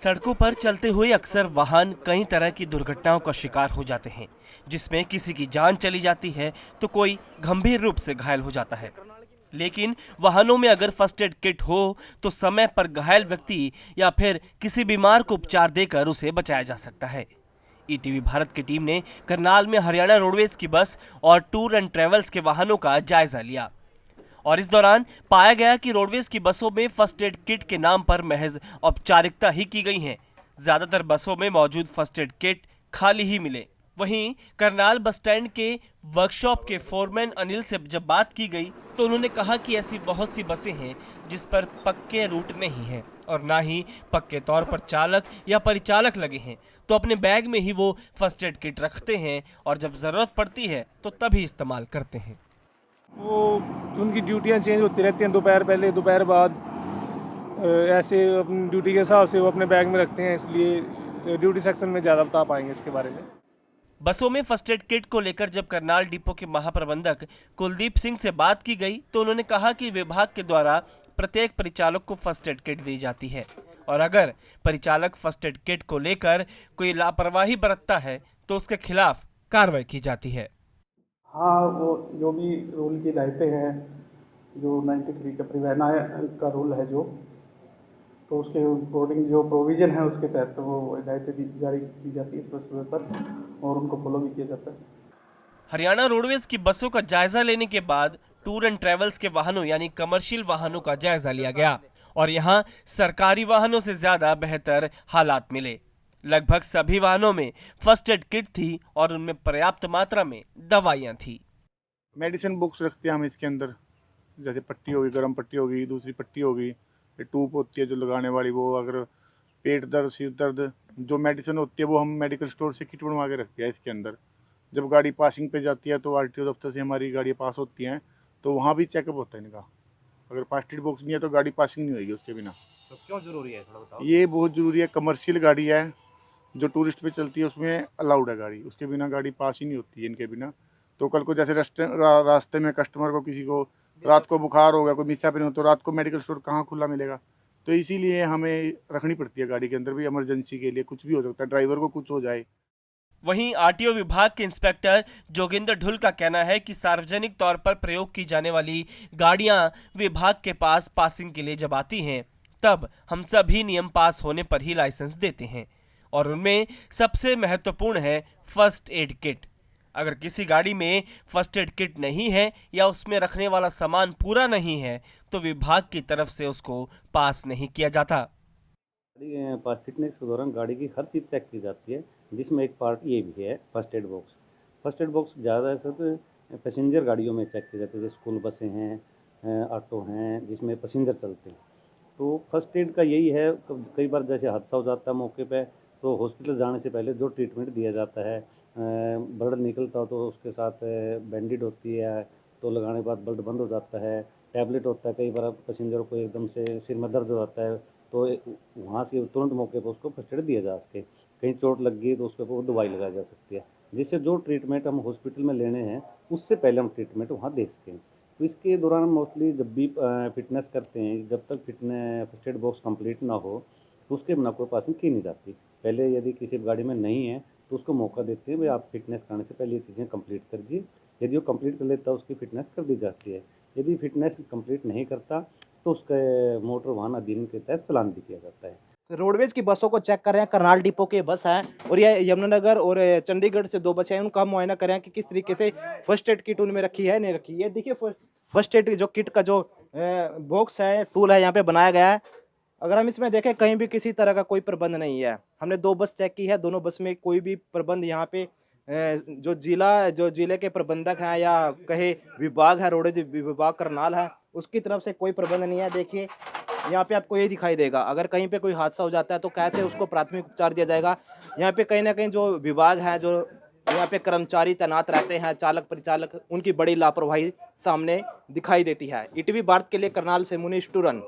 सड़कों पर चलते हुए अक्सर वाहन कई तरह की दुर्घटनाओं का शिकार हो जाते हैं, जिसमें किसी की जान चली जाती है तो कोई गंभीर रूप से घायल हो जाता है। लेकिन वाहनों में अगर फर्स्ट एड किट हो तो समय पर घायल व्यक्ति या फिर किसी बीमार को उपचार देकर उसे बचाया जा सकता है। ईटीवी भारत की टीम ने करनाल में हरियाणा रोडवेज की बस और टूर एंड ट्रेवल्स के वाहनों का जायजा लिया और इस दौरान पाया गया कि रोडवेज की बसों में फर्स्ट एड किट के नाम पर महज औपचारिकता ही की गई है। ज्यादातर बसों में मौजूद फर्स्ट एड किट खाली ही मिले। वहीं करनाल बस स्टैंड के वर्कशॉप के फोरमैन अनिल से जब बात की गई तो उन्होंने कहा कि ऐसी बहुत सी बसें हैं जिस पर पक्के रूट नहीं है और ना ही पक्के तौर पर चालक या परिचालक लगे हैं, तो अपने बैग में ही वो फर्स्ट एड किट रखते हैं और जब जरूरत पड़ती है तो तभी इस्तेमाल करते हैं। वो उनकी ड्यूटियां चेंज होती रहती हैं, दोपहर पहले दोपहर बाद, ऐसे अपनी ड्यूटी के हिसाब से वो अपने बैग में रखते हैं, इसलिए ड्यूटी सेक्शन में ज़्यादा बता पाएंगे इसके बारे में। बसों में फर्स्ट एड किट को लेकर जब करनाल डिपो के महाप्रबंधक कुलदीप सिंह से बात की गई तो उन्होंने कहा कि विभाग के द्वारा प्रत्येक परिचालक को फर्स्ट एड किट दी जाती है और अगर परिचालक फर्स्ट एड किट को लेकर कोई लापरवाही बरतता है तो उसके खिलाफ कार्रवाई की जाती है। हाँ, वो जो भी रूल की हिदायतें हैं, जो 93 का परिवहन का रूल है जो, तो उसके अकॉर्डिंग जो प्रोविज़न है उसके तहत वो हिदायतें जारी की जाती है इस मसले पर और उनको फॉलो भी किया जाता है। हरियाणा रोडवेज की बसों का जायजा लेने के बाद टूर एंड ट्रेवल्स के वाहनों यानी कमर्शियल वाहनों का जायजा लिया गया और यहाँ सरकारी वाहनों से ज्यादा बेहतर हालात मिले। लगभग सभी वाहनों में फर्स्ट एड किट थी और उनमें पर्याप्त मात्रा में दवाइयां थी। मेडिसिन बुक्स रखते हैं हम इसके अंदर, जैसे पट्टी होगी, गर्म पट्टी होगी, दूसरी पट्टी होगी, ट्यूब होती है जो लगाने वाली, वो अगर पेट दर्द, सिर दर्द, जो मेडिसिन होती है वो हम मेडिकल स्टोर से किट बनवा के रखते हैं इसके अंदर। जब गाड़ी पासिंग पे जाती है तो आरटीओ दफ्तर से हमारी गाड़ियाँ पास होती हैं तो वहाँ भी चेकअप होता है इनका। अगर फर्स्ट एड बॉक्स नहीं है तो गाड़ी पासिंग नहीं होगी उसके बिना। तो क्यों जरूरी है, थोड़ा बताओ। ये बहुत ज़रूरी है, कमर्शियल गाड़ी है जो टूरिस्ट पे चलती है उसमें अलाउड है गाड़ी, उसके बिना गाड़ी पास ही नहीं होती है इनके बिना। तो कल को जैसे रास्ते में कस्टमर को किसी को रात को बुखार हो गया, कोई मिसहैपन हो, तो रात को मेडिकल स्टोर कहाँ खुला मिलेगा, तो इसीलिए हमें रखनी पड़ती है गाड़ी के अंदर भी, इमरजेंसी के लिए कुछ भी हो सकता है, ड्राइवर को कुछ हो जाए। वहीं आरटीओ विभाग के इंस्पेक्टर जोगिंदर ढुल का कहना है कि सार्वजनिक तौर पर प्रयोग की जाने वाली गाड़ियां विभाग के पास पासिंग के लिए जब आती हैं तब हम सभी नियम पास होने पर ही लाइसेंस देते हैं और उनमें सबसे महत्वपूर्ण है फर्स्ट एड किट। अगर किसी गाड़ी में फर्स्ट एड किट नहीं है या उसमें रखने वाला सामान पूरा नहीं है तो विभाग की तरफ से उसको पास नहीं किया जाता। पास फिटनेस के दौरान गाड़ी की हर चीज़ चेक की जाती है, जिसमें एक पार्ट ये भी है first aid box. First aid box ज़्यादातर पैसेंजर गाड़ियों में चेक की जाती है, जैसे स्कूल बसें हैं, ऑटो हैं, जिसमें पैसेंजर चलते हैं। तो फर्स्ट एड का यही है, कई बार जैसे हादसा हो जाता है मौके पे, तो हॉस्पिटल जाने से पहले जो ट्रीटमेंट दिया जाता है, ब्लड निकलता हो तो उसके साथ बैंडेड होती है, तो लगाने के बाद ब्लड बंद हो जाता है, टैबलेट होता है, कई बार पैसेंजर को एकदम से सिर में दर्द हो जाता है तो वहाँ से तुरंत मौके पर उसको फर्स्ट एड दिया जा सके। कहीं चोट लग गई तो उसके ऊपर दवाई लगाई जा सकती है, जिससे जो ट्रीटमेंट हम हॉस्पिटल में लेने हैं उससे पहले हम ट्रीटमेंट वहाँ दे सकें। तो इसके दौरान मोस्टली जब भी फिटनेस करते हैं, जब तक fitness first aid box complete ना हो तो उसके बिना कोई पासिंग की नहीं जाती। पहले यदि किसी गाड़ी में नहीं है तो उसको मौका देते हैं, भाई आप फिटनेस करने से पहले ये चीज़ें कंप्लीट कर दीजिए। यदि वो कंप्लीट कर लेता है उसकी फिटनेस कर दी जाती है। यदि फिटनेस कंप्लीट नहीं करता तो उसके मोटर वाहन अधिनियम के तहत चालान भी किया जाता है। रोडवेज की बसों को चेक कर रहे हैं, करनाल डिपो के बस हैं और ये यमुनानगर और चंडीगढ़ से 2 बसें हैं, उनका मुआयना कर रहे हैं कि किस तरीके से फर्स्ट एड किट उनमें रखी है नहीं रखी है। देखिए फर्स्ट एड जो किट का जो बॉक्स है, टूल है, यहाँ पे बनाया गया है। अगर हम इसमें देखें कहीं भी किसी तरह का कोई प्रबंध नहीं है। हमने 2 बस चेक की है, दोनों बस में कोई भी प्रबंध यहाँ पे जो जिले के प्रबंधक हैं या कहे विभाग है, रोडवेज विभाग करनाल है, उसकी तरफ से कोई प्रबंध नहीं है। देखिए यहाँ पे आपको ये दिखाई देगा, अगर कहीं पे कोई हादसा हो जाता है तो कैसे उसको प्राथमिक उपचार दिया जाएगा। यहाँ पे कहीं ना कहीं जो विभाग है, जो यहाँ पे कर्मचारी तैनात रहते हैं, चालक परिचालक, उनकी बड़ी लापरवाही सामने दिखाई देती है। ईटीवी भारत के लिए करनाल से मुनीश टूरन।